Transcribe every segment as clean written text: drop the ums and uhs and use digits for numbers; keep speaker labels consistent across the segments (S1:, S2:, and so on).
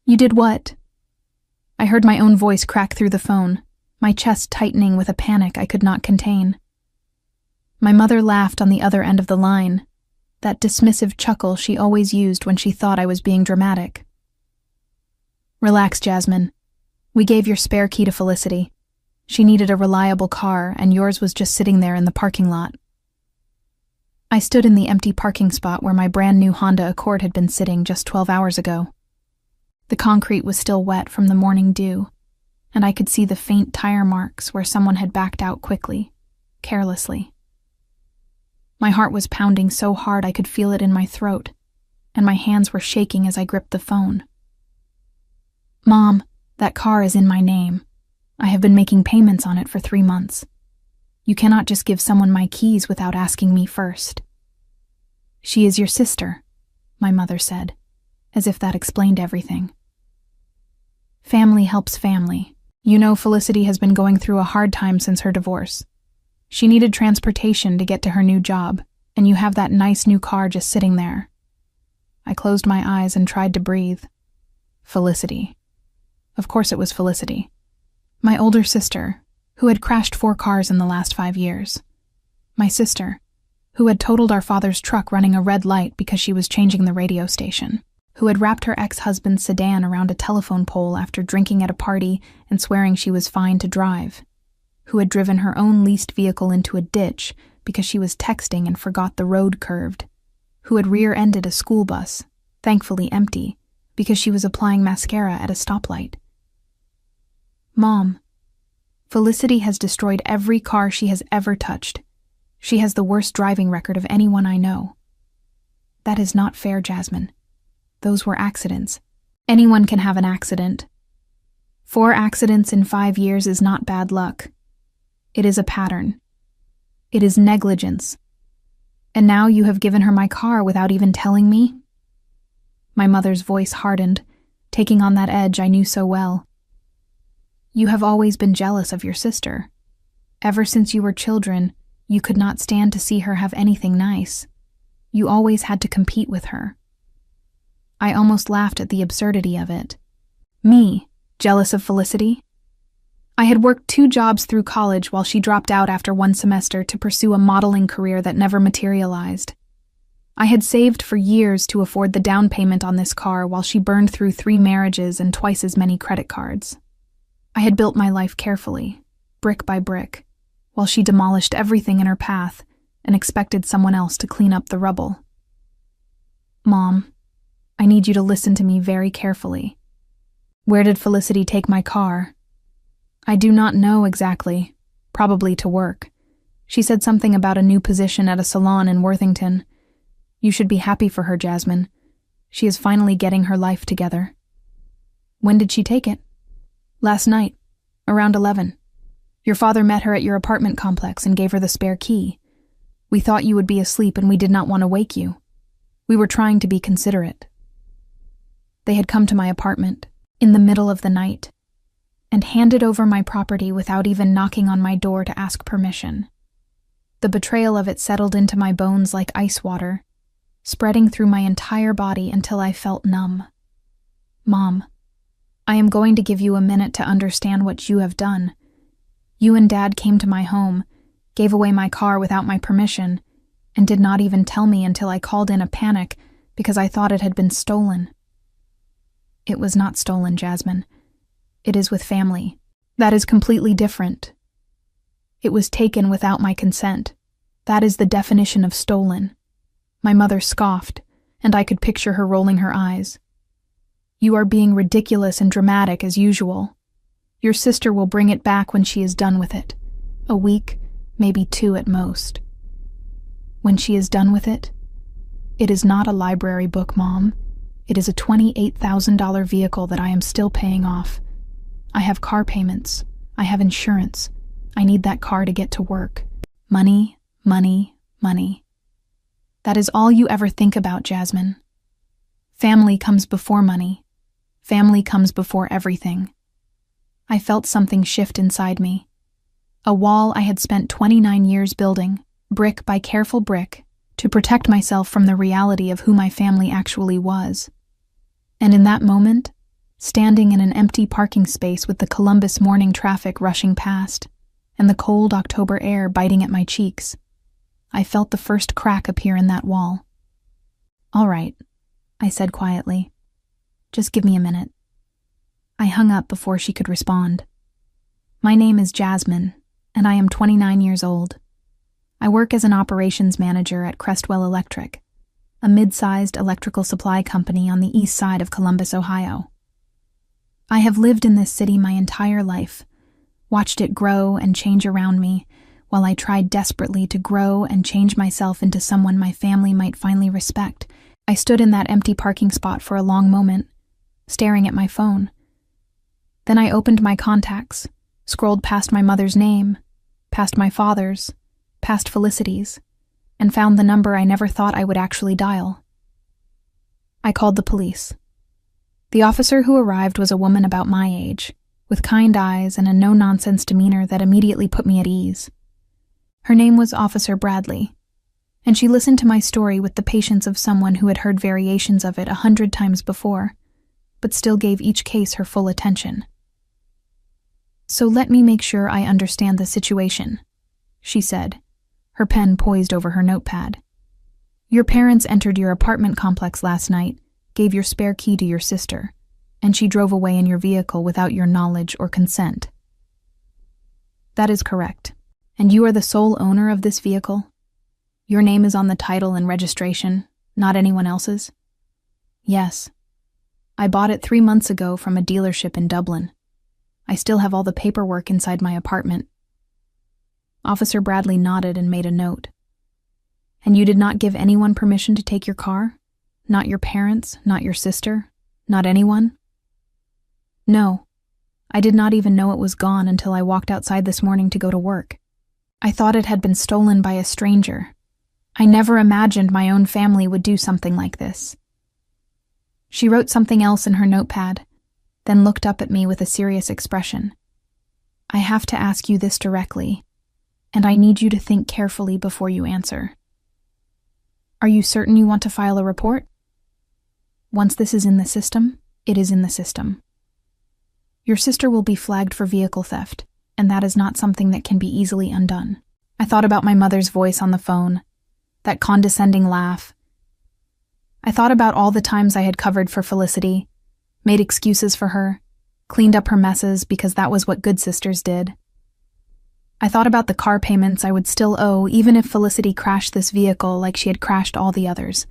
S1: You did what? I heard my own voice crack through the phone, my chest tightening with a panic I could not contain. My mother laughed on the other end of the line, that dismissive chuckle she always used when she thought I was being dramatic. Relax, Jasmine. We gave your spare key to Felicity. She needed a reliable car, and yours was just sitting there in the parking lot. I stood in the empty parking spot where my brand new Honda Accord had been sitting just 12 hours ago. The concrete was still wet from the morning dew, and I could see the faint tire marks where someone had backed out quickly, carelessly. My heart was pounding so hard I could feel it in my throat, and my hands were shaking as I gripped the phone. Mom, that car is in my name. I have been making payments on it for 3 months. You cannot just give someone my keys without asking me first. She is your sister, my mother said, as if that explained everything. Family helps family. You know Felicity has been going through a hard time since her divorce. She needed transportation to get to her new job, and you have that nice new car just sitting there. I closed my eyes and tried to breathe. Felicity. Of course it was Felicity. My older sister, who had crashed 4 cars in the last 5 years. My sister, who had totaled our father's truck running a red light because she was changing the radio station. Who had wrapped her ex-husband's sedan around a telephone pole after drinking at a party and swearing she was fine to drive. Who had driven her own leased vehicle into a ditch because she was texting and forgot the road curved. Who had rear-ended a school bus, thankfully empty, because she was applying mascara at a stoplight. Mom, Felicity has destroyed every car she has ever touched. She has the worst driving record of anyone I know. That is not fair, Jasmine. Those were accidents. Anyone can have an accident. 4 accidents in 5 years is not bad luck. It is a pattern. It is negligence. And now you have given her my car without even telling me? My mother's voice hardened, taking on that edge I knew so well. You have always been jealous of your sister. Ever since you were children, you could not stand to see her have anything nice. You always had to compete with her. I almost laughed at the absurdity of it. Me, jealous of Felicity? I had worked 2 jobs through college while she dropped out after 1 semester to pursue a modeling career that never materialized. I had saved for years to afford the down payment on this car while she burned through 3 marriages and twice as many credit cards. I had built my life carefully, brick by brick, while she demolished everything in her path and expected someone else to clean up the rubble. Mom, I need you to listen to me very carefully. Where did Felicity take my car? I do not know exactly, probably to work. She said something about a new position at a salon in Worthington. You should be happy for her, Jasmine. She is finally getting her life together. When did she take it? Last night, around 11. Your father met her at your apartment complex and gave her the spare key. We thought you would be asleep and we did not want to wake you. We were trying to be considerate. They had come to my apartment, in the middle of the night, and handed over my property without even knocking on my door to ask permission. The betrayal of it settled into my bones like ice water, spreading through my entire body until I felt numb. Mom, I am going to give you a minute to understand what you have done. You and Dad came to my home, gave away my car without my permission, and did not even tell me until I called in a panic because I thought it had been stolen. It was not stolen, Jasmine. It is with family. That is completely different. It was taken without my consent. That is the definition of stolen. My mother scoffed, and I could picture her rolling her eyes. You are being ridiculous and dramatic as usual. Your sister will bring it back when she is done with it. A week, maybe 2 at most. When she is done with it? It is not a library book, Mom. It is a $28,000 vehicle that I am still paying off. I have car payments. I have insurance. I need that car to get to work. Money, money, money. That is all you ever think about, Jasmine. Family comes before money. Family comes before everything. I felt something shift inside me. A wall I had spent 29 years building, brick by careful brick, to protect myself from the reality of who my family actually was. And in that moment, standing in an empty parking space with the Columbus morning traffic rushing past and the cold October air biting at my cheeks. I felt the first crack appear in that wall. "All right," I said quietly. "Just give me a minute." I hung up before she could respond. "My name is Jasmine, and I am 29 years old. I work as an operations manager at Crestwell Electric, a mid-sized electrical supply company on the east side of Columbus, Ohio. I have lived in this city my entire life, watched it grow and change around me, while I tried desperately to grow and change myself into someone my family might finally respect. I stood in that empty parking spot for a long moment, staring at my phone. Then I opened my contacts, scrolled past my mother's name, past my father's, past Felicity's, and found the number I never thought I would actually dial. I called the police. The officer who arrived was a woman about my age, with kind eyes and a no-nonsense demeanor that immediately put me at ease. Her name was Officer Bradley, and she listened to my story with the patience of someone who had heard variations of it 100 times before, but still gave each case her full attention. "So let me make sure I understand the situation," she said, her pen poised over her notepad. "Your parents entered your apartment complex last night, gave your spare key to your sister, and she drove away in your vehicle without your knowledge or consent." "That is correct. And you are the sole owner of this vehicle? Your name is on the title and registration, not anyone else's?" "Yes. I bought it 3 months ago from a dealership in Dublin. I still have all the paperwork inside my apartment." Officer Bradley nodded and made a note. "And you did not give anyone permission to take your car? Not your parents, not your sister, not anyone?" "No. I did not even know it was gone until I walked outside this morning to go to work. I thought it had been stolen by a stranger. I never imagined my own family would do something like this." She wrote something else in her notepad, then looked up at me with a serious expression. "I have to ask you this directly, and I need you to think carefully before you answer. Are you certain you want to file a report? Once this is in the system, it is in the system. Your sister will be flagged for vehicle theft, and that is not something that can be easily undone." I thought about my mother's voice on the phone, that condescending laugh. I thought about all the times I had covered for Felicity, made excuses for her, cleaned up her messes because that was what good sisters did. I thought about the car payments I would still owe even if Felicity crashed this vehicle like she had crashed all the others.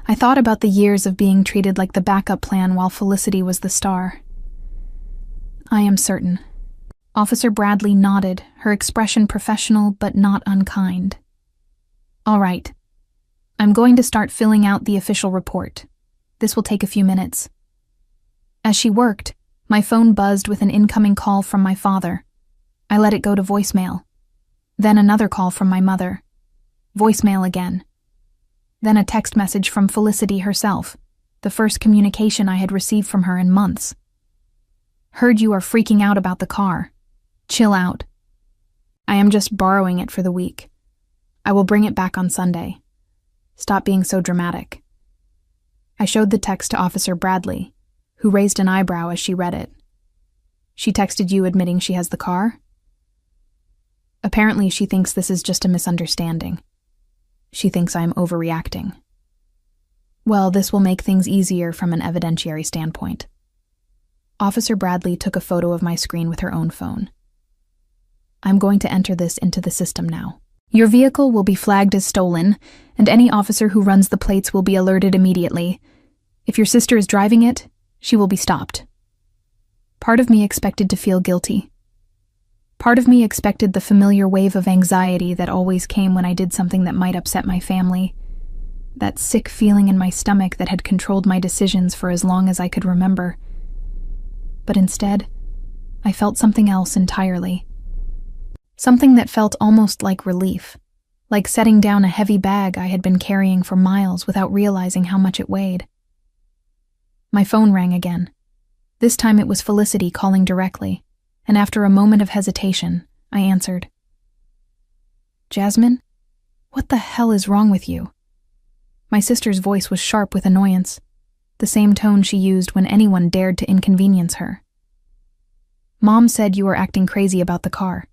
S1: I thought about the years of being treated like the backup plan while Felicity was the star. "I am certain." Officer Bradley nodded, her expression professional but not unkind. "All right. I'm going to start filling out the official report. This will take a few minutes." As she worked, my phone buzzed with an incoming call from my father. I let it go to voicemail. Then another call from my mother. Voicemail again. Then a text message from Felicity herself, the first communication I had received from her in months. "Heard you are freaking out about the car. Chill out. I am just borrowing it for the week. I will bring it back on Sunday. Stop being so dramatic." I showed the text to Officer Bradley, who raised an eyebrow as she read it. "She texted you admitting she has the car?" "Apparently she thinks this is just a misunderstanding. She thinks I am overreacting." "Well, this will make things easier from an evidentiary standpoint." Officer Bradley took a photo of my screen with her own phone. "I'm going to enter this into the system now. Your vehicle will be flagged as stolen, and any officer who runs the plates will be alerted immediately. If your sister is driving it, she will be stopped." Part of me expected to feel guilty. Part of me expected the familiar wave of anxiety that always came when I did something that might upset my family. That sick feeling in my stomach that had controlled my decisions for as long as I could remember. But instead, I felt something else entirely. Something that felt almost like relief, like setting down a heavy bag I had been carrying for miles without realizing how much it weighed. My phone rang again. This time it was Felicity calling directly, and after a moment of hesitation, I answered. "Jasmine? What the hell is wrong with you?" My sister's voice was sharp with annoyance. the same tone she used when anyone dared to inconvenience her. Mom said you were acting crazy about the car.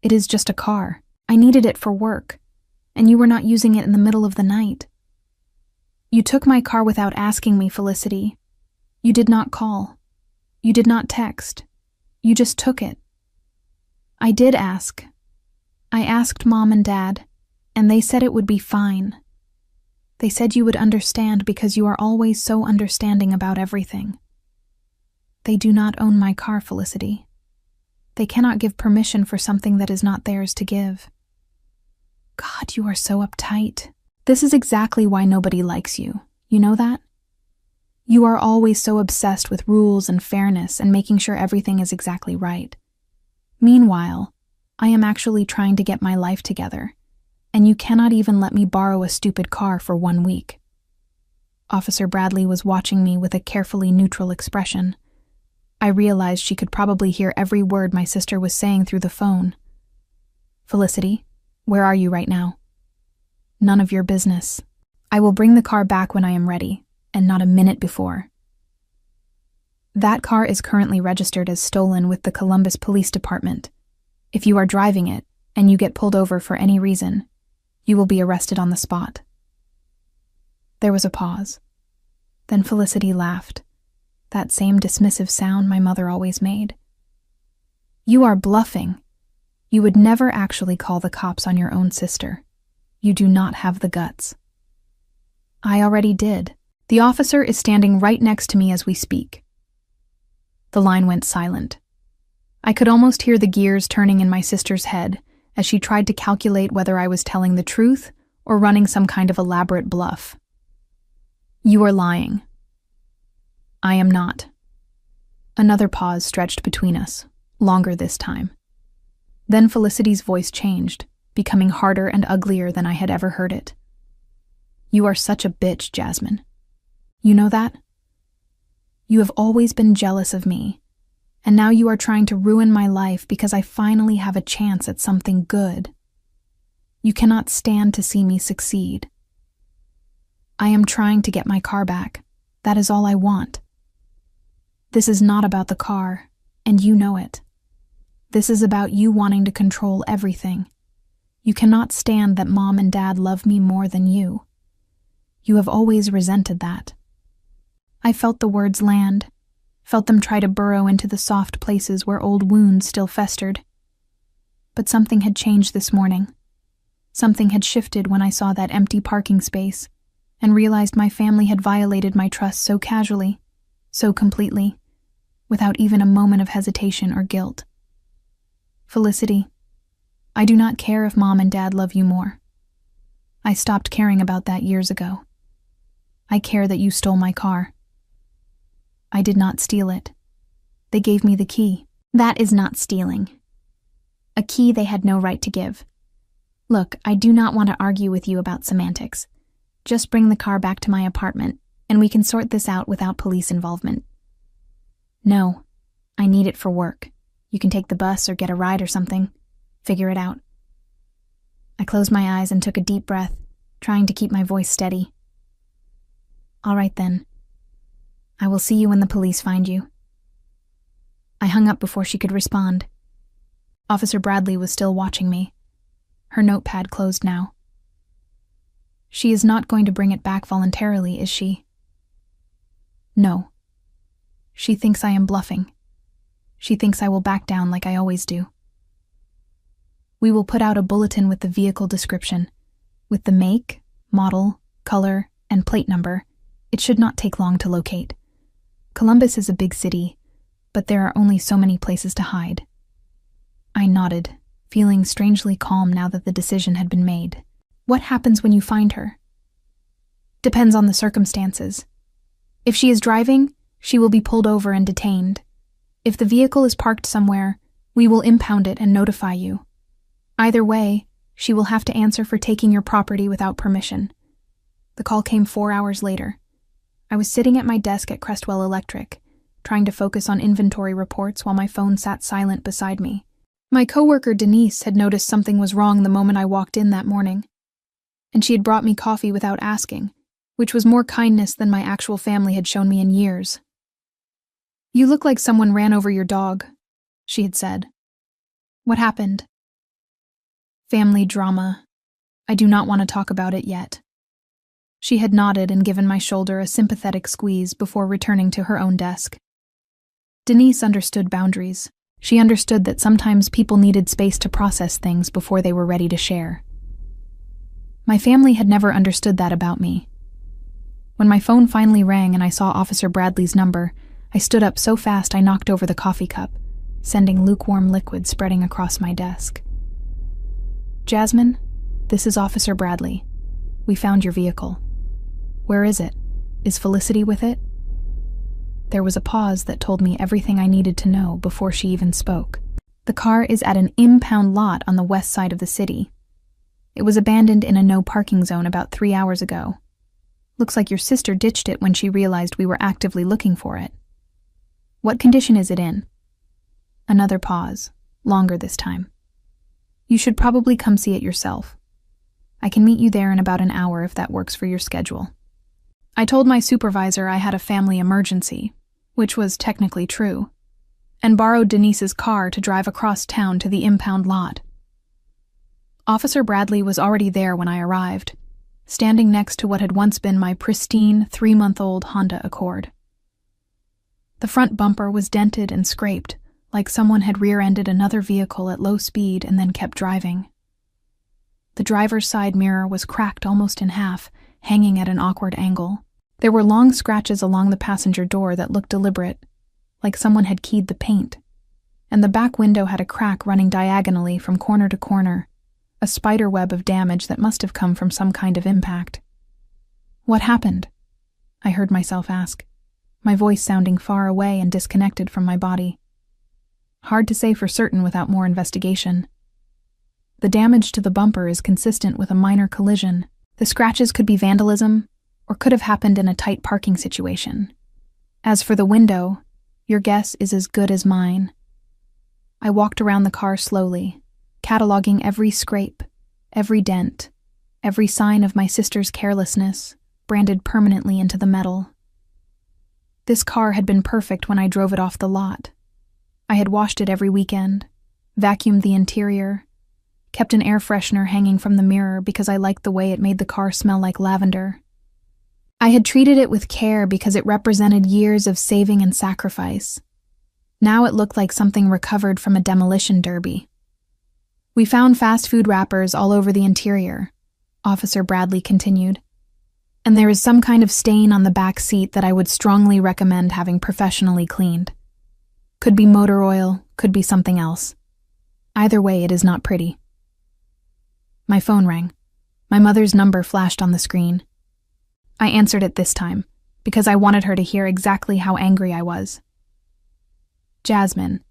S1: It is just a car. I needed it for work, and you were not using it in the middle of the night. You took my car without asking me, Felicity. You did not call. You did not text. You just took it. I did ask. I asked Mom and Dad, and they said it would be fine. They said you would understand because you are always so understanding about everything. They do not own my car, Felicity. They cannot give permission for something that is not theirs to give. God, you are so uptight. This is exactly why nobody likes you. You know that? You are always so obsessed with rules and fairness and making sure everything is exactly right. Meanwhile, I am actually trying to get my life together, and you cannot even let me borrow a stupid car for 1 week. Officer Bradley was watching me with a carefully neutral expression. I realized she could probably hear every word my sister was saying through the phone. Felicity, where are you right now? None of your business. I will bring the car back when I am ready, and not a minute before. That car is currently registered as stolen with the Columbus Police Department. If you are driving it, and you get pulled over for any reason, you will be arrested on the spot. There was a pause. Then Felicity laughed, that same dismissive sound my mother always made. You are bluffing. You would never actually call the cops on your own sister. You do not have the guts. I already did. The officer is standing right next to me as we speak. The line went silent. I could almost hear the gears turning in my sister's head as she tried to calculate whether I was telling the truth or running some kind of elaborate bluff. You are lying. I am not. Another pause stretched between us, longer this time. Then Felicity's voice changed, becoming harder and uglier than I had ever heard it. You are such a bitch, Jasmine. You know that? You have always been jealous of me, and now you are trying to ruin my life because I finally have a chance at something good. You cannot stand to see me succeed. I am trying to get my car back. That is all I want. This is not about the car, and you know it. This is about you wanting to control everything. You cannot stand that Mom and Dad love me more than you. You have always resented that. I felt the words land, felt them try to burrow into the soft places where old wounds still festered. But something had changed this morning. Something had shifted when I saw that empty parking space and realized my family had violated my trust so casually, so completely, without even a moment of hesitation or guilt. Felicity, I do not care if Mom and Dad love you more. I stopped caring about that years ago. I care that you stole my car. I did not steal it. They gave me the key. That is not stealing. A key they had no right to give. Look, I do not want to argue with you about semantics. Just bring the car back to my apartment, and we can sort this out without police involvement. No, I need it for work. You can take the bus or get a ride or something. Figure it out. I closed my eyes and took a deep breath, trying to keep my voice steady. All right then. I will see you when the police find you. I hung up before she could respond. Officer Bradley was still watching me. Her notepad closed now. She is not going to bring it back voluntarily, is she? No. She thinks I am bluffing. She thinks I will back down like I always do. We will put out a bulletin with the vehicle description, with the make, model, color, and plate number. It should not take long to locate. Columbus is a big city, but there are only so many places to hide. I nodded, feeling strangely calm now that the decision had been made. What happens when you find her? Depends on the circumstances. If she is driving, she will be pulled over and detained. If the vehicle is parked somewhere, we will impound it and notify you. Either way, she will have to answer for taking your property without permission. The call came 4 hours later. I was sitting at my desk at Crestwell Electric, trying to focus on inventory reports while my phone sat silent beside me. My coworker Denise had noticed something was wrong the moment I walked in that morning, and she had brought me coffee without asking, which was more kindness than my actual family had shown me in years. "You look like someone ran over your dog," she had said. "What happened?" "Family drama. I do not want to talk about it yet." She had nodded and given my shoulder a sympathetic squeeze before returning to her own desk. Denise understood boundaries. She understood that sometimes people needed space to process things before they were ready to share. My family had never understood that about me. When my phone finally rang and I saw Officer Bradley's number, I stood up so fast I knocked over the coffee cup, sending lukewarm liquid spreading across my desk. "Jasmine, this is Officer Bradley. We found your vehicle. Where is it? Is Felicity with it?" There was a pause that told me everything I needed to know before she even spoke. "The car is at an impound lot on the west side of the city. It was abandoned in a no-parking zone about 3 hours ago. Looks like your sister ditched it when she realized we were actively looking for it. What condition is it in?" Another pause, longer this time. "You should probably come see it yourself. I can meet you there in about an hour if that works for your schedule." I told my supervisor I had a family emergency, which was technically true, and borrowed Denise's car to drive across town to the impound lot. Officer Bradley was already there when I arrived, standing next to what had once been my pristine 3-month-old Honda Accord. The front bumper was dented and scraped, like someone had rear-ended another vehicle at low speed and then kept driving. The driver's side mirror was cracked almost in half, hanging at an awkward angle. There were long scratches along the passenger door that looked deliberate, like someone had keyed the paint, and the back window had a crack running diagonally from corner to corner, a spider web of damage that must have come from some kind of impact. "What happened?" I heard myself ask, my voice sounding far away and disconnected from my body. Hard to say for certain without more investigation. The damage to the bumper is consistent with a minor collision. The scratches could be vandalism, or could have happened in a tight parking situation. As for the window, your guess is as good as mine. I walked around the car slowly, cataloging every scrape, every dent, every sign of my sister's carelessness, branded permanently into the metal. This car had been perfect when I drove it off the lot. I had washed it every weekend, vacuumed the interior, kept an air freshener hanging from the mirror because I liked the way it made the car smell like lavender. I had treated it with care because it represented years of saving and sacrifice. Now it looked like something recovered from a demolition derby. "We found fast food wrappers all over the interior," Officer Bradley continued, "and there is some kind of stain on the back seat that I would strongly recommend having professionally cleaned. Could be motor oil, could be something else. Either way, it is not pretty." My phone rang. My mother's number flashed on the screen. I answered it this time, because I wanted her to hear exactly how angry I was. "Jasmine,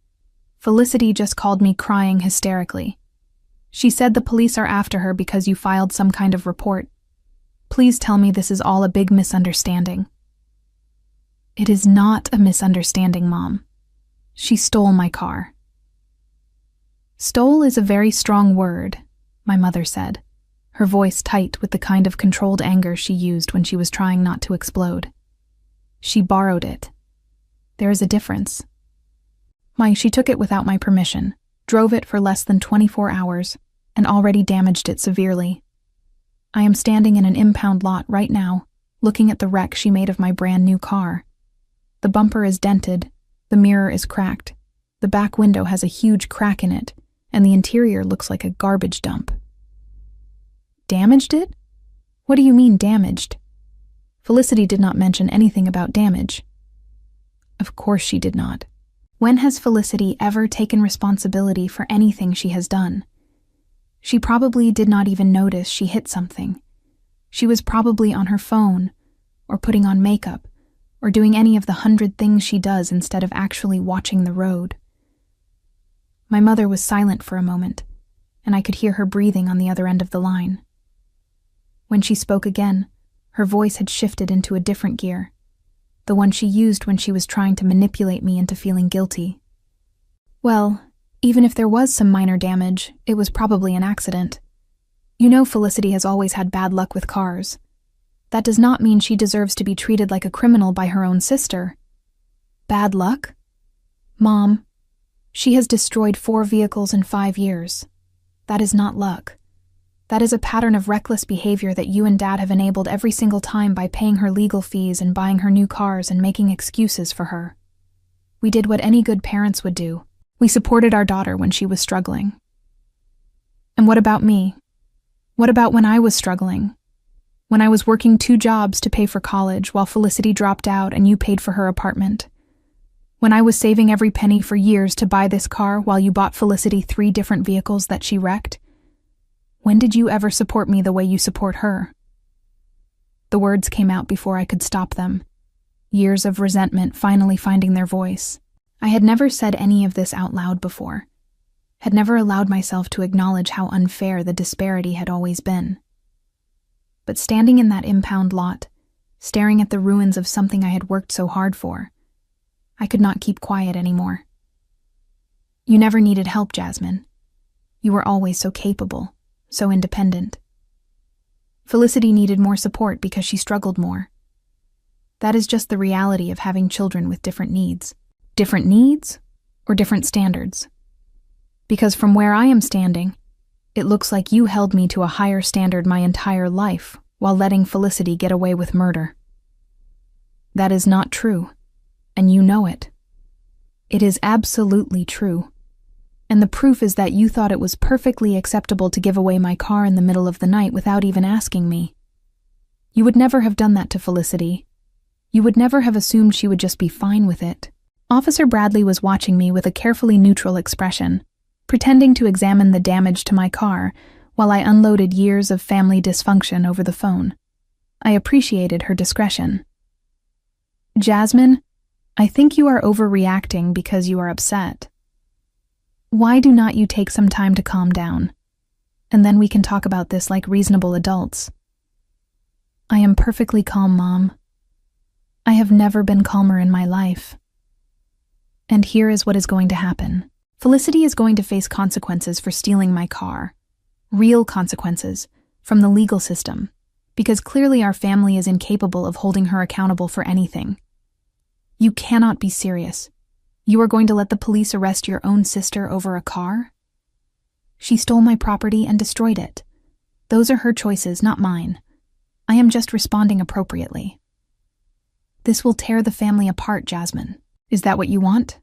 S1: Felicity just called me crying hysterically. She said the police are after her because you filed some kind of report. Please tell me this is all a big misunderstanding." "It is not a misunderstanding, Mom. She stole my car." "Stole is a very strong word," my mother said, her voice tight with the kind of controlled anger she used when she was trying not to explode. "She borrowed it. There is a difference. She took it without my permission, drove it for less than 24 hours, and already damaged it severely. I am standing in an impound lot right now, looking at the wreck she made of my brand new car. The bumper is dented, the mirror is cracked, the back window has a huge crack in it, and the interior looks like a garbage dump." "Damaged it? What do you mean damaged?" Felicity did not mention anything about damage. Of course she did not. When has Felicity ever taken responsibility for anything she has done? She probably did not even notice she hit something. She was probably on her phone, or putting on makeup, or doing any of the 100 things she does instead of actually watching the road. My mother was silent for a moment, and I could hear her breathing on the other end of the line. When she spoke again, her voice had shifted into a different gear, the one she used when she was trying to manipulate me into feeling guilty. "Well, even if there was some minor damage, it was probably an accident. You know Felicity has always had bad luck with cars. That does not mean she deserves to be treated like a criminal by her own sister. Bad luck? Mom, she has destroyed 4 vehicles in 5 years. That is not luck. That is a pattern of reckless behavior that you and Dad have enabled every single time by paying her legal fees and buying her new cars and making excuses for her. We did what any good parents would do. We supported our daughter when she was struggling. And what about me? What about when I was struggling? When I was working 2 jobs to pay for college while Felicity dropped out and you paid for her apartment? When I was saving every penny for years to buy this car while you bought Felicity 3 different vehicles that she wrecked? When did you ever support me the way you support her? The words came out before I could stop them. Years of resentment finally finding their voice. I had never said any of this out loud before. Had never allowed myself to acknowledge how unfair the disparity had always been. But standing in that impound lot, staring at the ruins of something I had worked so hard for, I could not keep quiet anymore. You never needed help, Jasmine. You were always so capable, so independent. Felicity needed more support because she struggled more. That is just the reality of having children with different needs. Different needs or different standards? Because from where I am standing, it looks like you held me to a higher standard my entire life while letting Felicity get away with murder. That is not true, and you know it. It is absolutely true. And the proof is that you thought it was perfectly acceptable to give away my car in the middle of the night without even asking me. You would never have done that to Felicity. You would never have assumed she would just be fine with it. Officer Bradley was watching me with a carefully neutral expression, pretending to examine the damage to my car while I unloaded years of family dysfunction over the phone. I appreciated her discretion. Jasmine, I think you are overreacting because you are upset. Why do not you take some time to calm down? And then we can talk about this like reasonable adults. I am perfectly calm, Mom. I have never been calmer in my life. And here is what is going to happen. Felicity is going to face consequences for stealing my car. Real consequences from the legal system, because clearly our family is incapable of holding her accountable for anything. You cannot be serious. You are going to let the police arrest your own sister over a car? She stole my property and destroyed it. Those are her choices, not mine. I am just responding appropriately. This will tear the family apart, Jasmine. Is that what you want?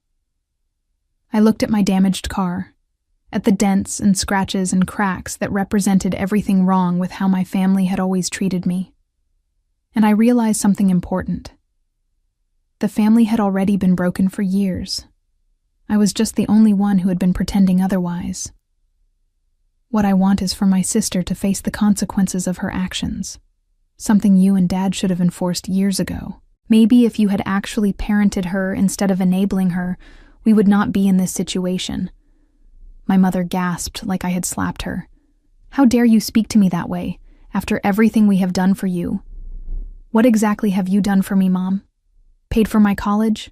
S1: I looked at my damaged car, at the dents and scratches and cracks that represented everything wrong with how my family had always treated me. And I realized something important. The family had already been broken for years. I was just the only one who had been pretending otherwise. What I want is for my sister to face the consequences of her actions, something you and Dad should have enforced years ago. Maybe if you had actually parented her instead of enabling her, we would not be in this situation. My mother gasped like I had slapped her. How dare you speak to me that way, after everything we have done for you? What exactly have you done for me, Mom? Paid for my college?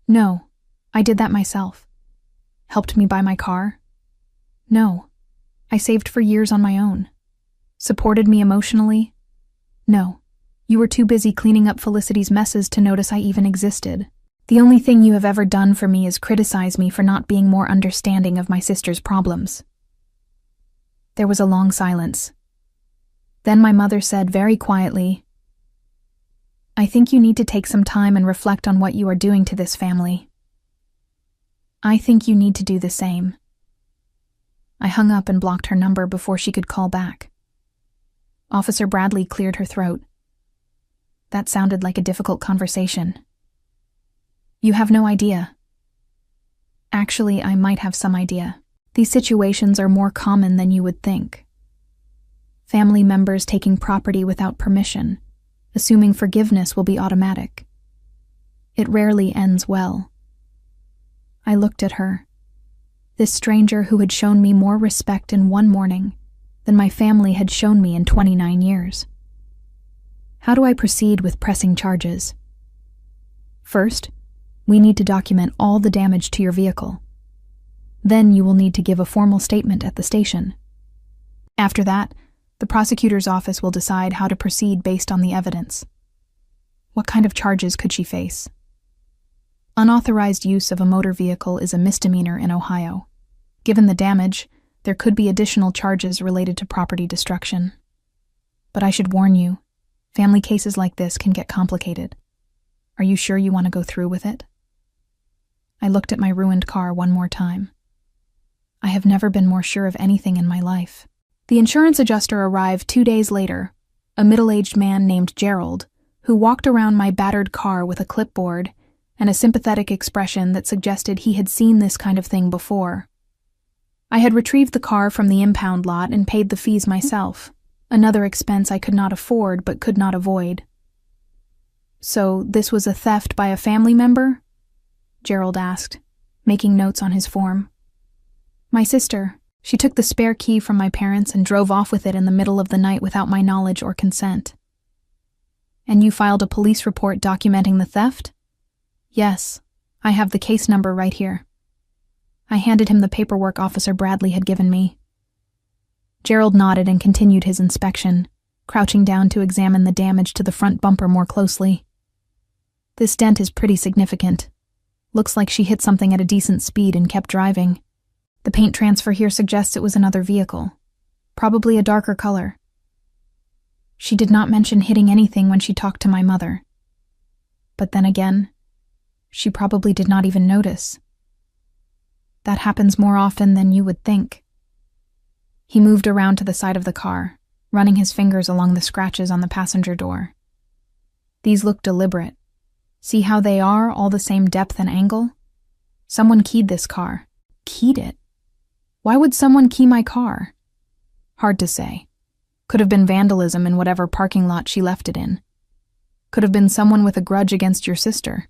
S1: No, I did that myself. Helped me buy my car? No, I saved for years on my own. Supported me emotionally? No. You were too busy cleaning up Felicity's messes to notice I even existed. The only thing you have ever done for me is criticize me for not being more understanding of my sister's problems. There was a long silence. Then my mother said very quietly, I think you need to take some time and reflect on what you are doing to this family. I think you need to do the same. I hung up and blocked her number before she could call back. Officer Bradley cleared her throat. That sounded like a difficult conversation. You have no idea. Actually, I might have some idea. These situations are more common than you would think. Family members taking property without permission, assuming forgiveness will be automatic. It rarely ends well. I looked at her, this stranger who had shown me more respect in one morning than my family had shown me in 29 years. How do I proceed with pressing charges? First, we need to document all the damage to your vehicle. Then you will need to give a formal statement at the station. After that, The prosecutor's office will decide how to proceed based on the evidence. What kind of charges could she face? Unauthorized use of a motor vehicle is a misdemeanor in Ohio. Given the damage, there could be additional charges related to property destruction. But I should warn you, family cases like this can get complicated. Are you sure you want to go through with it? I looked at my ruined car one more time. I have never been more sure of anything in my life. The insurance adjuster arrived 2 days later, a middle-aged man named Gerald, who walked around my battered car with a clipboard and a sympathetic expression that suggested he had seen this kind of thing before. I had retrieved the car from the impound lot and paid the fees myself, another expense I could not afford but could not avoid. So this was a theft by a family member? Gerald asked, making notes on his form. My sister. She took the spare key from my parents and drove off with it in the middle of the night without my knowledge or consent. And you filed a police report documenting the theft? Yes, I have the case number right here. I handed him the paperwork Officer Bradley had given me. Gerald nodded and continued his inspection, crouching down to examine the damage to the front bumper more closely. This dent is pretty significant. Looks like she hit something at a decent speed and kept driving. The paint transfer here suggests it was another vehicle, probably a darker color. She did not mention hitting anything when she talked to my mother. But then again, she probably did not even notice. That happens more often than you would think. He moved around to the side of the car, running his fingers along the scratches on the passenger door. These look deliberate. See how they are all the same depth and angle? Someone keyed this car. Keyed it? Why would someone key my car? Hard to say. Could have been vandalism in whatever parking lot she left it in. Could have been someone with a grudge against your sister.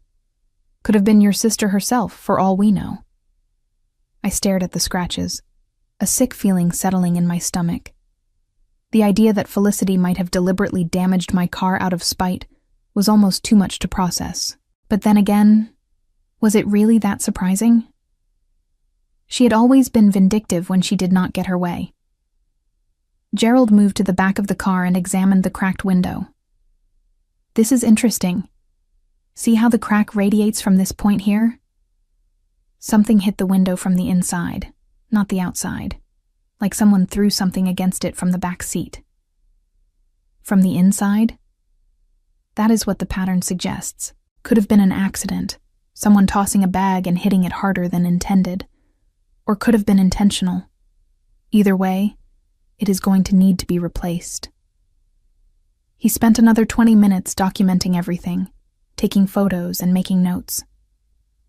S1: Could have been your sister herself, for all we know. I stared at the scratches, a sick feeling settling in my stomach. The idea that Felicity might have deliberately damaged my car out of spite was almost too much to process. But then again, was it really that surprising? She had always been vindictive when she did not get her way. Gerald moved to the back of the car and examined the cracked window. This is interesting. See how the crack radiates from this point here? Something hit the window from the inside, not the outside, like someone threw something against it from the back seat. From the inside? That is what the pattern suggests. Could have been an accident, someone tossing a bag and hitting it harder than intended, or could have been intentional. Either way, it is going to need to be replaced. He spent another 20 minutes documenting everything, taking photos and making notes.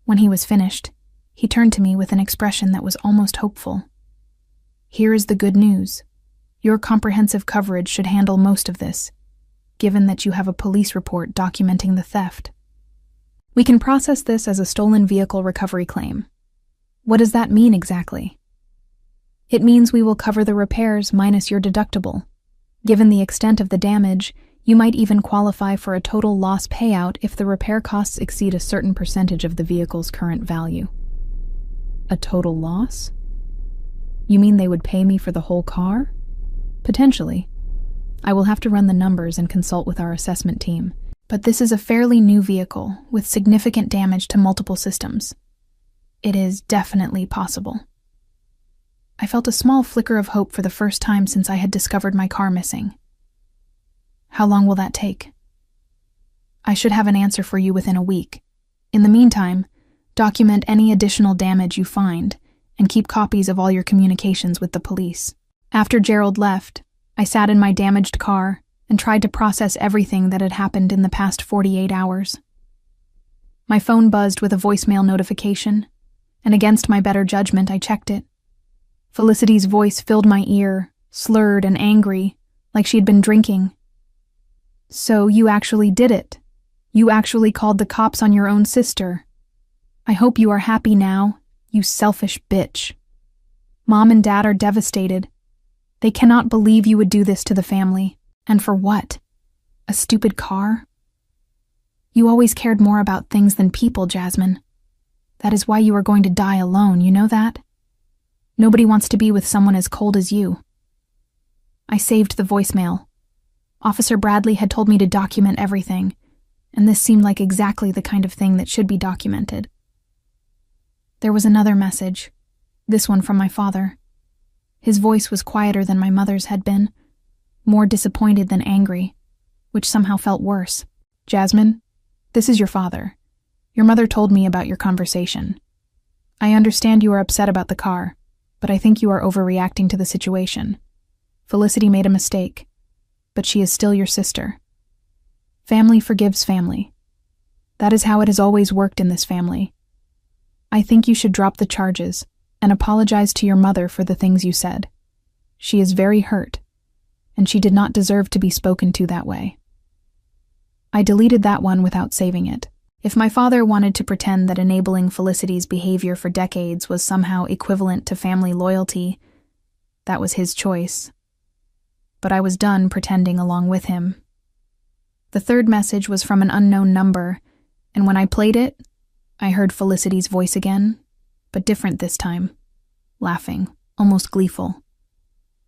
S1: When he was finished, he turned to me with an expression that was almost hopeful. Here is the good news. Your comprehensive coverage should handle most of this, given that you have a police report documenting the theft. We can process this as a stolen vehicle recovery claim. What does that mean exactly? It means we will cover the repairs minus your deductible. Given the extent of the damage, you might even qualify for a total loss payout if the repair costs exceed a certain percentage of the vehicle's current value. A total loss? You mean they would pay me for the whole car? Potentially. I will have to run the numbers and consult with our assessment team. But this is a fairly new vehicle with significant damage to multiple systems. It is definitely possible. I felt a small flicker of hope for the first time since I had discovered my car missing. How long will that take? I should have an answer for you within a week. In the meantime, document any additional damage you find and keep copies of all your communications with the police. After Gerald left, I sat in my damaged car and tried to process everything that had happened in the past 48 hours. My phone buzzed with a voicemail notification, and against my better judgment, I checked it. Felicity's voice filled my ear, slurred and angry, like she'd been drinking. So you actually did it. You actually called the cops on your own sister. I hope you are happy now, you selfish bitch. Mom and Dad are devastated. They cannot believe you would do this to the family. And for what? A stupid car? You always cared more about things than people, Jasmine. That is why you are going to die alone, you know that? Nobody wants to be with someone as cold as you. I saved the voicemail. Officer Bradley had told me to document everything, and this seemed like exactly the kind of thing that should be documented. There was another message, this one from my father. His voice was quieter than my mother's had been, more disappointed than angry, which somehow felt worse. Jasmine, this is your father. Your mother told me about your conversation. I understand you are upset about the car, but I think you are overreacting to the situation. Felicity made a mistake, but she is still your sister. Family forgives family. That is how it has always worked in this family. I think you should drop the charges and apologize to your mother for the things you said. She is very hurt, and she did not deserve to be spoken to that way. I deleted that one without saving it. If my father wanted to pretend that enabling Felicity's behavior for decades was somehow equivalent to family loyalty, that was his choice. But I was done pretending along with him. The third message was from an unknown number, and when I played it, I heard Felicity's voice again, but different this time, laughing, almost gleeful.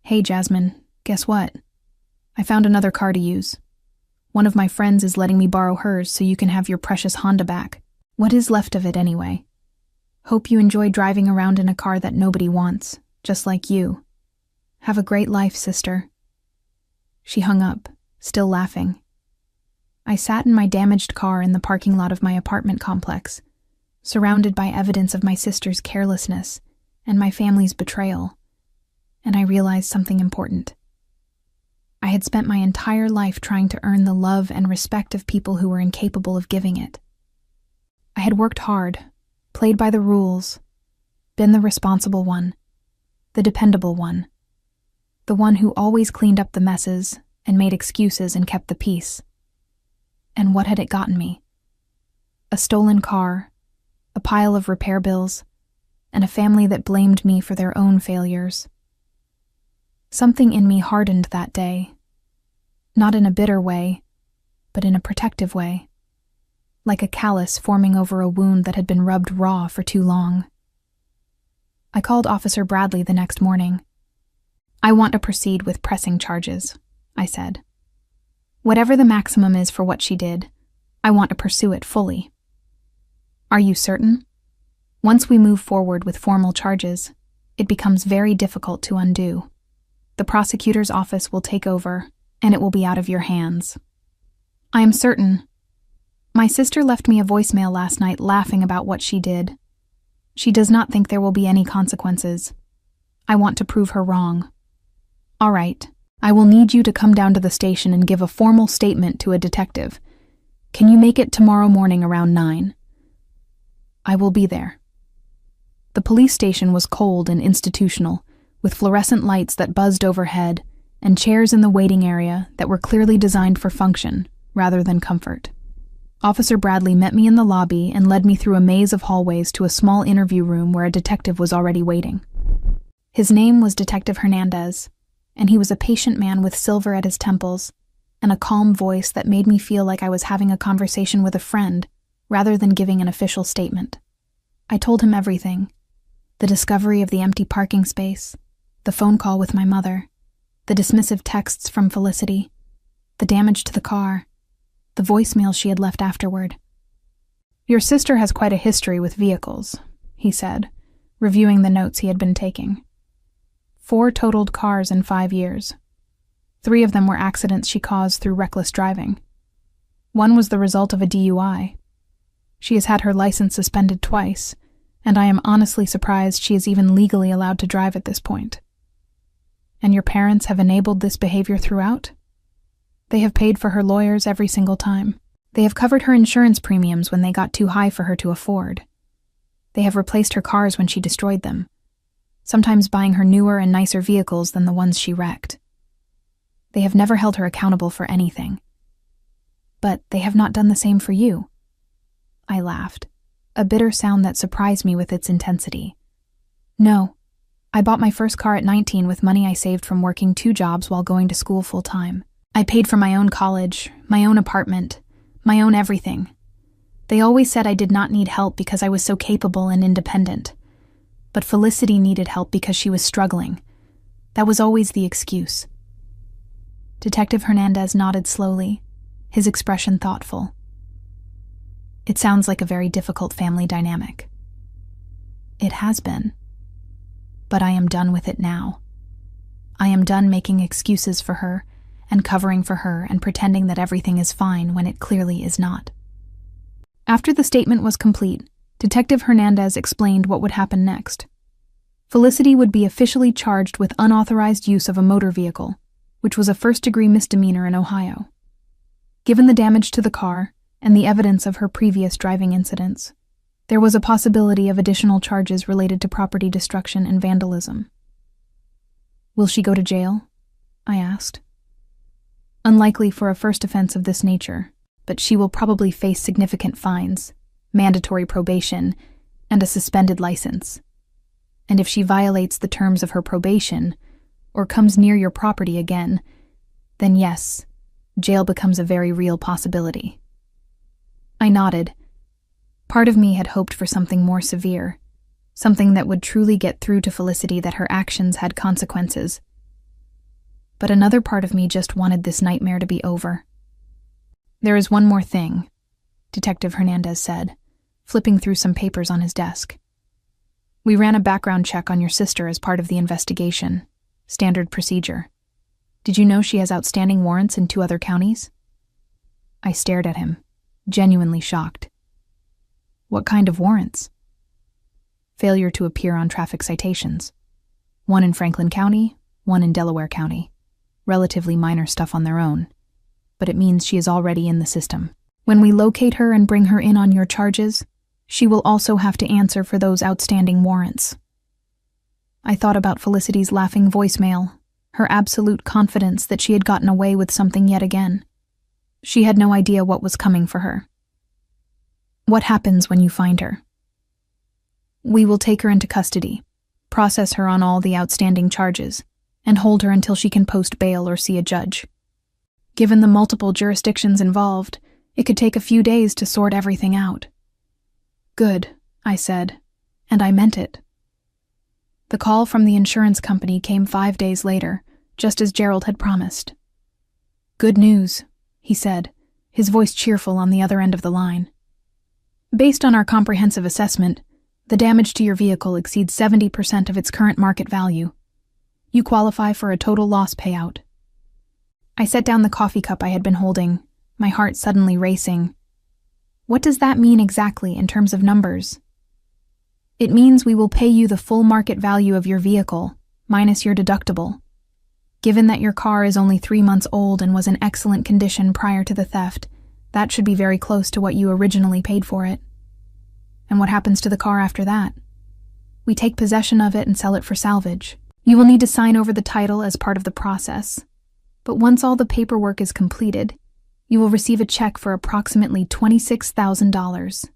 S1: Hey, Jasmine, guess what? I found another car to use. One of my friends is letting me borrow hers so you can have your precious Honda back. What is left of it anyway? Hope you enjoy driving around in a car that nobody wants, just like you. Have a great life, sister. She hung up, still laughing. I sat in my damaged car in the parking lot of my apartment complex, surrounded by evidence of my sister's carelessness and my family's betrayal, and I realized something important. I had spent my entire life trying to earn the love and respect of people who were incapable of giving it. I had worked hard, played by the rules, been the responsible one, the dependable one, the one who always cleaned up the messes and made excuses and kept the peace. And what had it gotten me? A stolen car, a pile of repair bills, and a family that blamed me for their own failures. Something in me hardened that day, not in a bitter way, but in a protective way, like a callus forming over a wound that had been rubbed raw for too long. I called Officer Bradley the next morning. I want to proceed with pressing charges, I said. Whatever the maximum is for what she did, I want to pursue it fully. Are you certain? Once we move forward with formal charges, it becomes very difficult to undo. The prosecutor's office will take over, and it will be out of your hands. I am certain. My sister left me a voicemail last night laughing about what she did. She does not think there will be any consequences. I want to prove her wrong. All right, I will need you to come down to the station and give a formal statement to a detective. Can you make it tomorrow morning around 9? I will be there. The police station was cold and institutional, with fluorescent lights that buzzed overhead and chairs in the waiting area that were clearly designed for function rather than comfort. Officer Bradley met me in the lobby and led me through a maze of hallways to a small interview room where a detective was already waiting. His name was Detective Hernandez, and he was a patient man with silver at his temples and a calm voice that made me feel like I was having a conversation with a friend rather than giving an official statement. I told him everything: the discovery of the empty parking space, the phone call with my mother, the dismissive texts from Felicity, the damage to the car, the voicemail she had left afterward. Your sister has quite a history with vehicles, he said, reviewing the notes he had been taking. 4 totaled cars in 5 years. 3 of them were accidents she caused through reckless driving. 1 was the result of a DUI. She has had her license suspended twice, and I am honestly surprised she is even legally allowed to drive at this point. And your parents have enabled this behavior throughout? They have paid for her lawyers every single time. They have covered her insurance premiums when they got too high for her to afford. They have replaced her cars when she destroyed them, sometimes buying her newer and nicer vehicles than the ones she wrecked. They have never held her accountable for anything. But they have not done the same for you. I laughed, a bitter sound that surprised me with its intensity. No, I bought my first car at 19 with money I saved from working 2 jobs while going to school full-time. I paid for my own college, my own apartment, my own everything. They always said I did not need help because I was so capable and independent. But Felicity needed help because she was struggling. That was always the excuse. Detective Hernandez nodded slowly, his expression thoughtful. It sounds like a very difficult family dynamic. It has been. But I am done with it now. I am done making excuses for her and covering for her and pretending that everything is fine when it clearly is not. After the statement was complete, Detective Hernandez explained what would happen next. Felicity would be officially charged with unauthorized use of a motor vehicle, which was a first-degree misdemeanor in Ohio. Given the damage to the car and the evidence of her previous driving incidents, there was a possibility of additional charges related to property destruction and vandalism. Will she go to jail? I asked. Unlikely for a first offense of this nature, but she will probably face significant fines, mandatory probation, and a suspended license. And if she violates the terms of her probation, or comes near your property again, then yes, jail becomes a very real possibility. I nodded. Part of me had hoped for something more severe, something that would truly get through to Felicity that her actions had consequences. But another part of me just wanted this nightmare to be over. There is one more thing, Detective Hernandez said, flipping through some papers on his desk. We ran a background check on your sister as part of the investigation. Standard procedure. Did you know she has outstanding warrants in 2 other counties? I stared at him, genuinely shocked. What kind of warrants? Failure to appear on traffic citations. 1 in Franklin County, 1 in Delaware County. Relatively minor stuff on their own, but it means she is already in the system. When we locate her and bring her in on your charges, she will also have to answer for those outstanding warrants. I thought about Felicity's laughing voicemail, her absolute confidence that she had gotten away with something yet again. She had no idea what was coming for her. What happens when you find her? We will take her into custody, process her on all the outstanding charges, and hold her until she can post bail or see a judge. Given the multiple jurisdictions involved, it could take a few days to sort everything out. Good, I said, and I meant it. The call from the insurance company came 5 days later, just as Gerald had promised. Good news, he said, his voice cheerful on the other end of the line. Based on our comprehensive assessment, the damage to your vehicle exceeds 70% of its current market value. You qualify for a total loss payout. I set down the coffee cup I had been holding, my heart suddenly racing. What does that mean exactly in terms of numbers? It means we will pay you the full market value of your vehicle, minus your deductible. Given that your car is only 3 months old and was in excellent condition prior to the theft, that should be very close to what you originally paid for it. And what happens to the car after that? We take possession of it and sell it for salvage. You will need to sign over the title as part of the process. But once all the paperwork is completed, you will receive a check for approximately $26,000.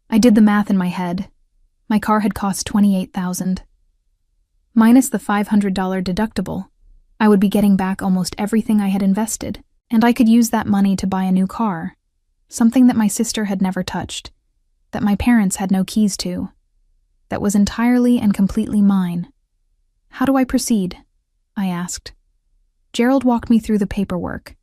S1: I did the math in my head. My car had cost $28,000. Minus the $500 deductible, I would be getting back almost everything I had invested, and I could use that money to buy a new car, something that my sister had never touched, that my parents had no keys to, that was entirely and completely mine. How do I proceed? I asked. Gerald walked me through the paperwork,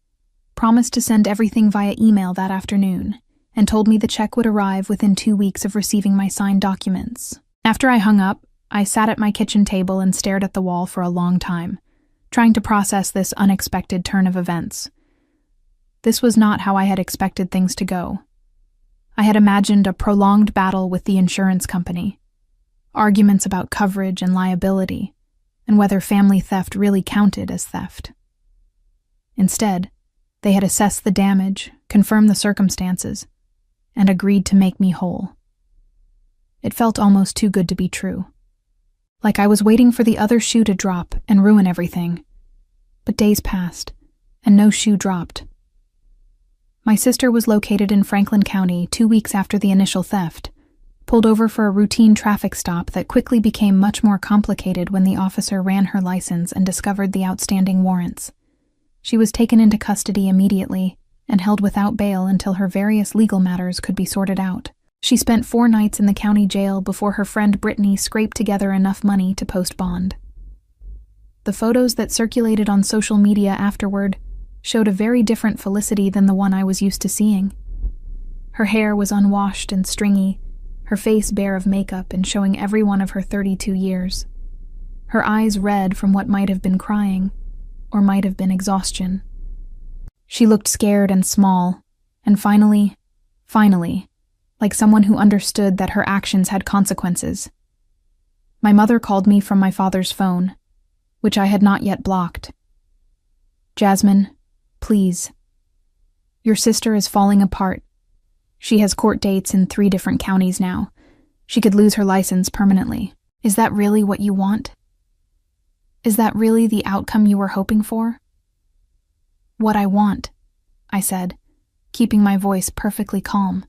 S1: promised to send everything via email that afternoon, and told me the check would arrive within 2 weeks of receiving my signed documents. After I hung up, I sat at my kitchen table and stared at the wall for a long time, trying to process this unexpected turn of events. This was not how I had expected things to go. I had imagined a prolonged battle with the insurance company, arguments about coverage and liability, and whether family theft really counted as theft. Instead, they had assessed the damage, confirmed the circumstances, and agreed to make me whole. It felt almost too good to be true. Like I was waiting for the other shoe to drop and ruin everything. But days passed, and no shoe dropped. My sister was located in Franklin County 2 weeks after the initial theft, pulled over for a routine traffic stop that quickly became much more complicated when the officer ran her license and discovered the outstanding warrants. She was taken into custody immediately and held without bail until her various legal matters could be sorted out. She spent 4 nights in the county jail before her friend Brittany scraped together enough money to post bond. The photos that circulated on social media afterward showed a very different Felicity than the one I was used to seeing. Her hair was unwashed and stringy, her face bare of makeup and showing every one of her 32 years. Her eyes red from what might have been crying, or might have been exhaustion. She looked scared and small, and finally, like someone who understood that her actions had consequences. My mother called me from my father's phone, which I had not yet blocked. "Jasmine, please. Your sister is falling apart. She has court dates in 3 different counties now. She could lose her license permanently. Is that really what you want? Is that really the outcome you were hoping for?" "What I want," I said, keeping my voice perfectly calm,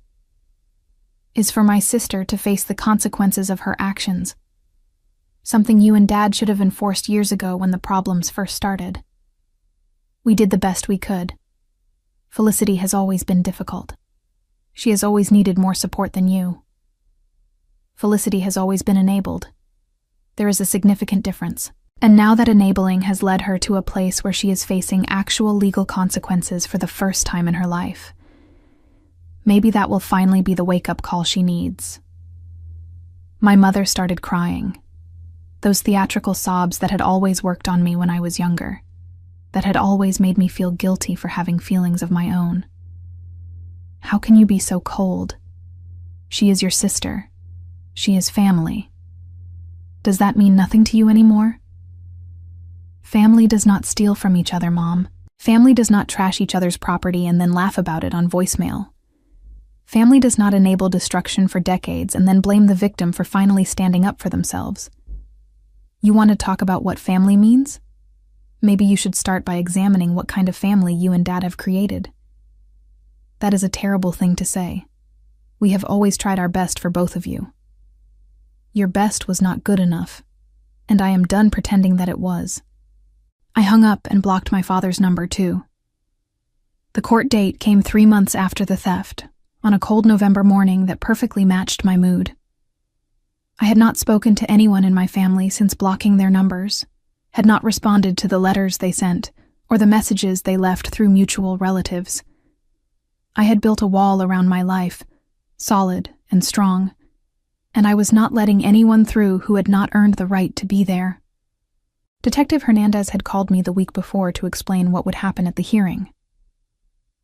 S1: "is for my sister to face the consequences of her actions. Something you and Dad should have enforced years ago when the problems first started. We did the best we could. Felicity has always been difficult. She has always needed more support than you. Felicity has always been enabled. There is a significant difference. And now that enabling has led her to a place where she is facing actual legal consequences for the first time in her life. Maybe that will finally be the wake-up call she needs." My mother started crying. Those theatrical sobs that had always worked on me when I was younger, that had always made me feel guilty for having feelings of my own. "How can you be so cold? She is your sister. She is family. Does that mean nothing to you anymore?" "Family does not steal from each other, Mom. Family does not trash each other's property and then laugh about it on voicemail. Family does not enable destruction for decades and then blame the victim for finally standing up for themselves. You want to talk about what family means? Maybe you should start by examining what kind of family you and Dad have created. That is a terrible thing to say. We have always tried our best for both of you. Your best was not good enough, and I am done pretending that it was." I hung up and blocked my father's number too. The court date came 3 months after the theft, on a cold November morning that perfectly matched my mood. I had not spoken to anyone in my family since blocking their numbers, had not responded to the letters they sent or the messages they left through mutual relatives. I had built a wall around my life, solid and strong, and I was not letting anyone through who had not earned the right to be there. Detective Hernandez had called me the week before to explain what would happen at the hearing.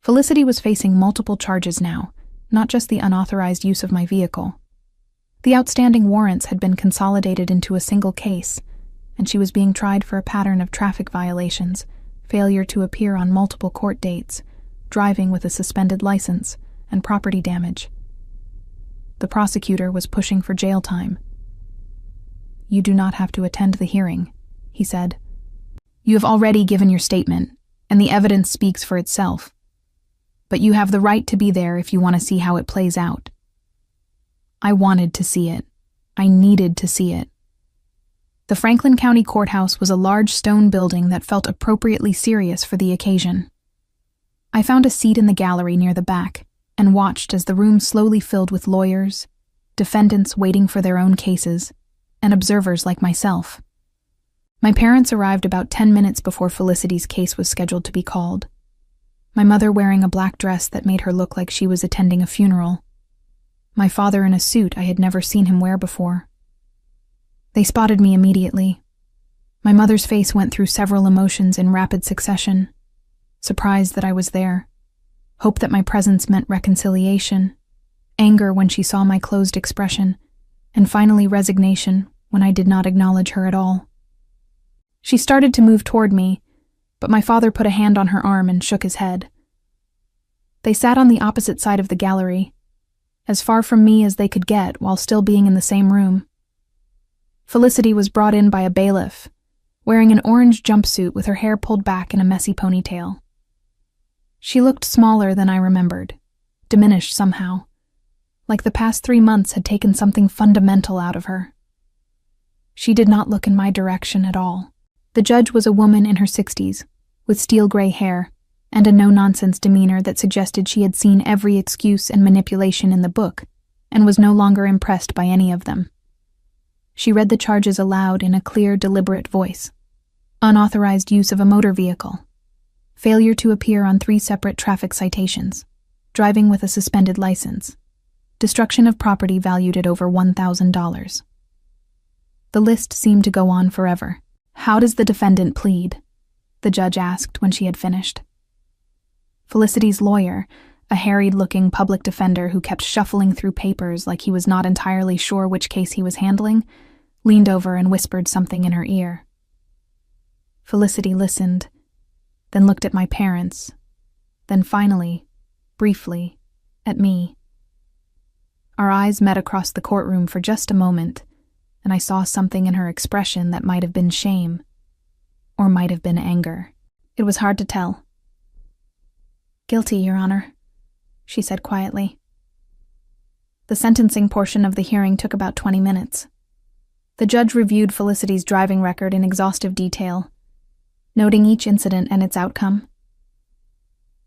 S1: Felicity was facing multiple charges now, not just the unauthorized use of my vehicle. The outstanding warrants had been consolidated into a single case, and she was being tried for a pattern of traffic violations, failure to appear on multiple court dates, driving with a suspended license, and property damage. The prosecutor was pushing for jail time. "You do not have to attend the hearing," he said. "You have already given your statement, and the evidence speaks for itself. But you have the right to be there if you want to see how it plays out." I wanted to see it. I needed to see it. The Franklin County Courthouse was a large stone building that felt appropriately serious for the occasion. I found a seat in the gallery near the back and watched as the room slowly filled with lawyers, defendants waiting for their own cases, and observers like myself. My parents arrived about 10 minutes before Felicity's case was scheduled to be called. My mother wearing a black dress that made her look like she was attending a funeral. My father in a suit I had never seen him wear before. They spotted me immediately. My mother's face went through several emotions in rapid succession. Surprise that I was there. Hope that my presence meant reconciliation. Anger when she saw my closed expression. And finally resignation when I did not acknowledge her at all. She started to move toward me, but my father put a hand on her arm and shook his head. They sat on the opposite side of the gallery, as far from me as they could get while still being in the same room. Felicity was brought in by a bailiff, wearing an orange jumpsuit with her hair pulled back in a messy ponytail. She looked smaller than I remembered, diminished somehow, like the past 3 months had taken something fundamental out of her. She did not look in my direction at all. The judge was a woman in her 60s, with steel gray hair, and a no-nonsense demeanor that suggested she had seen every excuse and manipulation in the book, and was no longer impressed by any of them. She read the charges aloud in a clear, deliberate voice. unauthorized use of a motor vehicle, failure to appear on 3 separate traffic citations, driving with a suspended license, destruction of property valued at over $1,000. The list seemed to go on forever. "How does the defendant plead?" the judge asked when she had finished. Felicity's lawyer, a harried-looking public defender who kept shuffling through papers like he was not entirely sure which case he was handling, leaned over and whispered something in her ear. Felicity listened, then looked at my parents, then finally, briefly, at me. Our eyes met across the courtroom for just a moment, and I saw something in her expression that might have been shame, or might have been anger. It was hard to tell. "Guilty, Your Honor," she said quietly. The sentencing portion of the hearing took about 20 minutes. The judge reviewed Felicity's driving record in exhaustive detail, noting each incident and its outcome.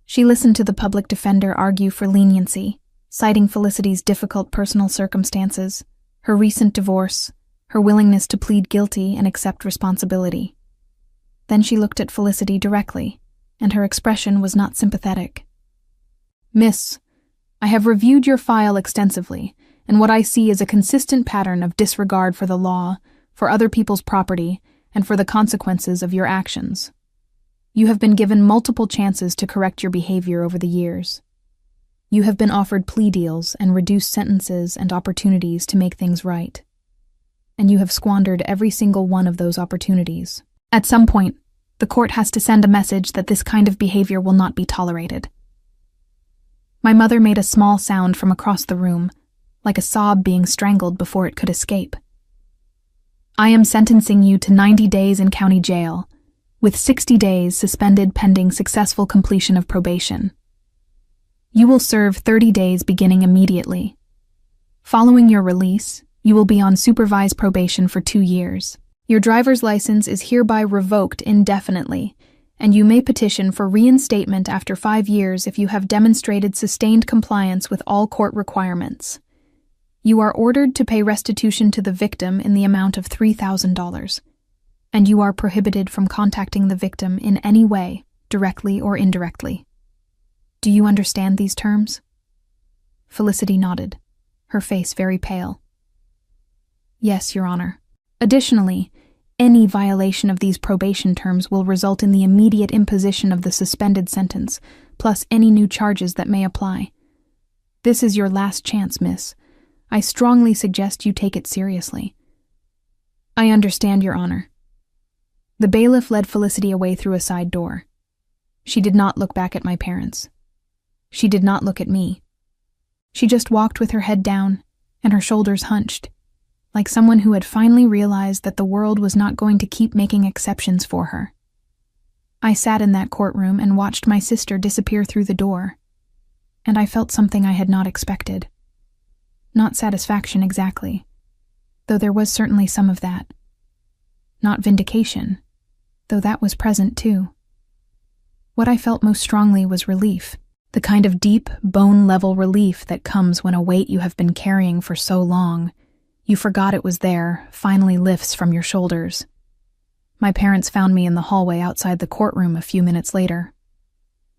S1: She listened to the public defender argue for leniency, citing Felicity's difficult personal circumstances, her recent divorce, her willingness to plead guilty and accept responsibility. Then she looked at Felicity directly, and her expression was not sympathetic. "Miss, I have reviewed your file extensively, and what I see is a consistent pattern of disregard for the law, for other people's property, and for the consequences of your actions. You have been given multiple chances to correct your behavior over the years. You have been offered plea deals and reduced sentences and opportunities to make things right. And you have squandered every single one of those opportunities. At some point, the court has to send a message that this kind of behavior will not be tolerated." My mother made a small sound from across the room, like a sob being strangled before it could escape. "I am sentencing you to 90 days in county jail, with 60 days suspended pending successful completion of probation. You will serve 30 days beginning immediately. Following your release, you will be on supervised probation for 2 years. Your driver's license is hereby revoked indefinitely, and you may petition for reinstatement after 5 years if you have demonstrated sustained compliance with all court requirements. You are ordered to pay restitution to the victim in the amount of $3,000, and you are prohibited from contacting the victim in any way, directly or indirectly. Do you understand these terms?" Felicity nodded, her face very pale. "Yes, Your Honor. Additionally, any violation of these probation terms will result in the immediate imposition of the suspended sentence, plus any new charges that may apply. This is your last chance, miss. I strongly suggest you take it seriously." "I understand, Your Honor." The bailiff led Felicity away through a side door. She did not look back at my parents. She did not look at me. She just walked with her head down and her shoulders hunched, like someone who had finally realized that the world was not going to keep making exceptions for her. I sat in that courtroom and watched my sister disappear through the door, and I felt something I had not expected. Not satisfaction exactly, though there was certainly some of that. Not vindication, though that was present too. What I felt most strongly was relief, the kind of deep, bone-level relief that comes when a weight you have been carrying for so long, you forgot it was there, finally lifts from your shoulders. My parents found me in the hallway outside the courtroom a few minutes later.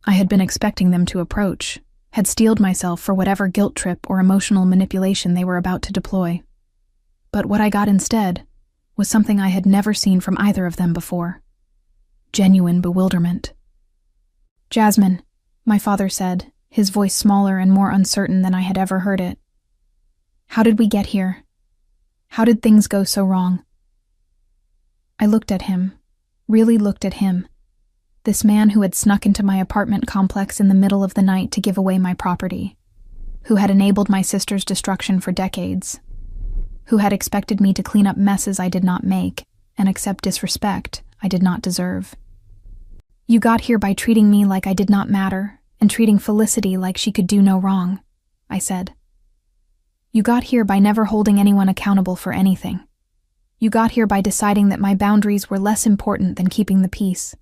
S1: I had been expecting them to approach, had steeled myself for whatever guilt trip or emotional manipulation they were about to deploy. But what I got instead was something I had never seen from either of them before. Genuine bewilderment. "Jasmine," my father said, his voice smaller and more uncertain than I had ever heard it. "How did we get here? How did things go so wrong?" I looked at him, really looked at him, this man who had snuck into my apartment complex in the middle of the night to give away my property, who had enabled my sister's destruction for decades, who had expected me to clean up messes I did not make and accept disrespect I did not deserve. "You got here by treating me like I did not matter and treating Felicity like she could do no wrong," I said. "You got here by never holding anyone accountable for anything. You got here by deciding that my boundaries were less important than keeping the peace."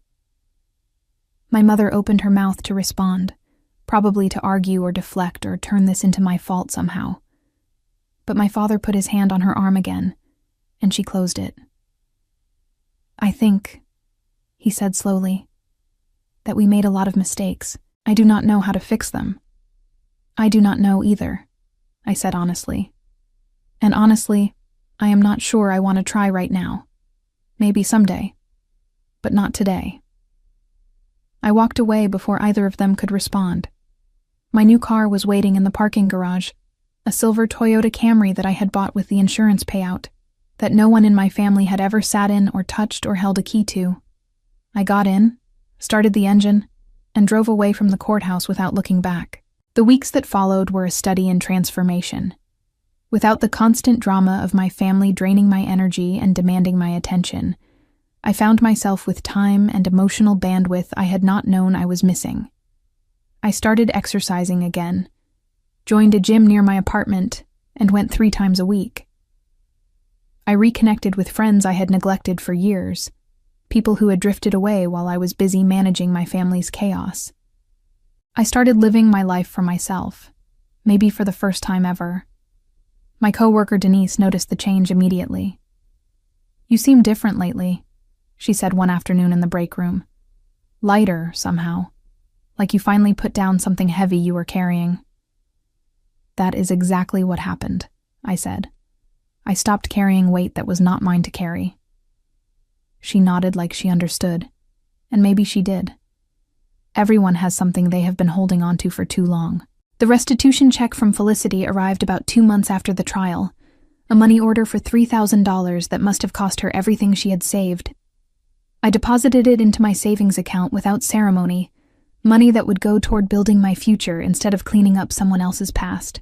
S1: My mother opened her mouth to respond, probably to argue or deflect or turn this into my fault somehow. But my father put his hand on her arm again, and she closed it. "I think," he said slowly. That we made a lot of mistakes. I do not know how to fix them. I do not know either, I said honestly. And honestly, I am not sure I want to try right now. Maybe someday, but not today. I walked away before either of them could respond. My new car was waiting in the parking garage, a silver Toyota Camry that I had bought with the insurance payout, that no one in my family had ever sat in or touched or held a key to. I got in, started the engine, and drove away from the courthouse without looking back. The weeks that followed were a study in transformation. Without the constant drama of my family draining my energy and demanding my attention, I found myself with time and emotional bandwidth I had not known I was missing. I started exercising again, joined a gym near my apartment, and went 3 times a week. I reconnected with friends I had neglected for years, people who had drifted away while I was busy managing my family's chaos. I started living my life for myself, maybe for the first time ever. My coworker Denise noticed the change immediately. "You seem different lately," she said one afternoon in the break room. "Lighter, somehow. Like you finally put down something heavy you were carrying." "That is exactly what happened," I said. "I stopped carrying weight that was not mine to carry." She nodded like she understood, and maybe she did. Everyone has something they have been holding on to for too long. The restitution check from Felicity arrived about 2 months after the trial, a money order for $3,000 that must have cost her everything she had saved. I deposited it into my savings account without ceremony, money that would go toward building my future instead of cleaning up someone else's past.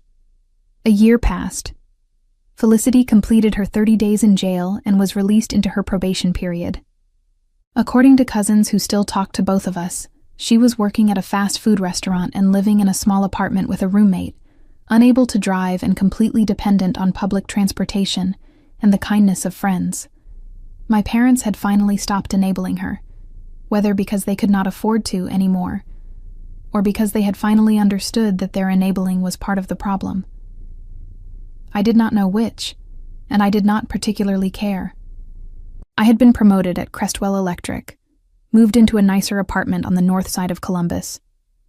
S1: A year passed. Felicity completed her 30 days in jail and was released into her probation period. According to cousins who still talked to both of us, she was working at a fast food restaurant and living in a small apartment with a roommate, unable to drive and completely dependent on public transportation and the kindness of friends. My parents had finally stopped enabling her, whether because they could not afford to anymore, or because they had finally understood that their enabling was part of the problem. I did not know which, and I did not particularly care. I had been promoted at Crestwell Electric, moved into a nicer apartment on the north side of Columbus,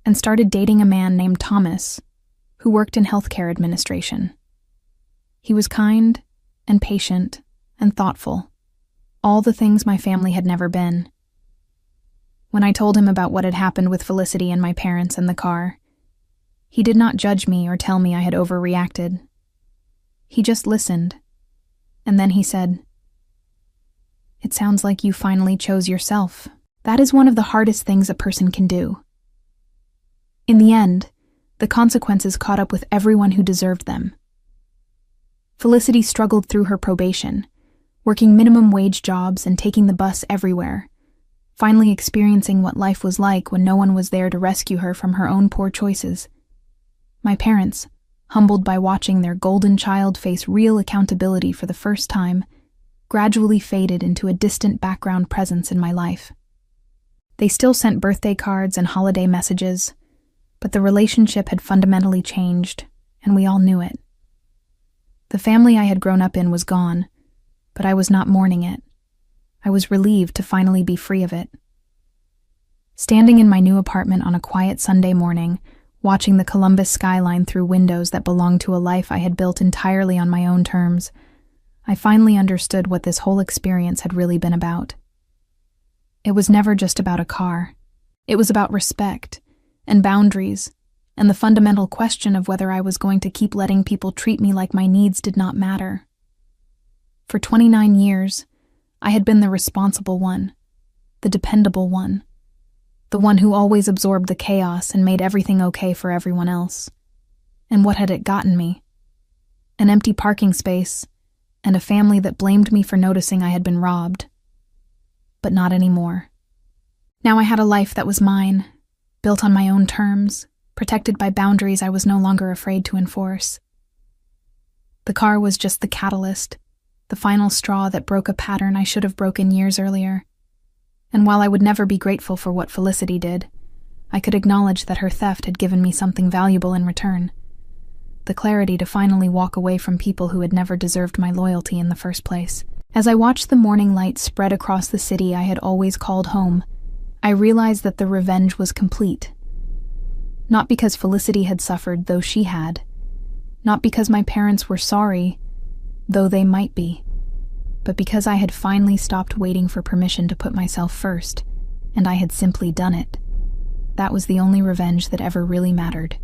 S1: and started dating a man named Thomas, who worked in healthcare administration. He was kind and patient and thoughtful, all the things my family had never been. When I told him about what had happened with Felicity and my parents and the car, he did not judge me or tell me I had overreacted. He just listened, and then he said, "It sounds like you finally chose yourself. That is one of the hardest things a person can do." In the end, the consequences caught up with everyone who deserved them. Felicity struggled through her probation, working minimum wage jobs and taking the bus everywhere, finally experiencing what life was like when no one was there to rescue her from her own poor choices. My parents, humbled by watching their golden child face real accountability for the first time, gradually faded into a distant background presence in my life. They still sent birthday cards and holiday messages, but the relationship had fundamentally changed, and we all knew it. The family I had grown up in was gone, but I was not mourning it. I was relieved to finally be free of it. Standing in my new apartment on a quiet Sunday morning, watching the Columbus skyline through windows that belonged to a life I had built entirely on my own terms, I finally understood what this whole experience had really been about. It was never just about a car. It was about respect and boundaries and the fundamental question of whether I was going to keep letting people treat me like my needs did not matter. For 29 years, I had been the responsible one, the dependable one, the one who always absorbed the chaos and made everything okay for everyone else. And what had it gotten me? An empty parking space, and a family that blamed me for noticing I had been robbed. But not anymore. Now I had a life that was mine, built on my own terms, protected by boundaries I was no longer afraid to enforce. The car was just the catalyst, the final straw that broke a pattern I should have broken years earlier. And while I would never be grateful for what Felicity did, I could acknowledge that her theft had given me something valuable in return. The clarity to finally walk away from people who had never deserved my loyalty in the first place. As I watched the morning light spread across the city I had always called home, I realized that the revenge was complete. Not because Felicity had suffered, though she had. Not because my parents were sorry, though they might be. But because I had finally stopped waiting for permission to put myself first, and I had simply done it. That was the only revenge that ever really mattered.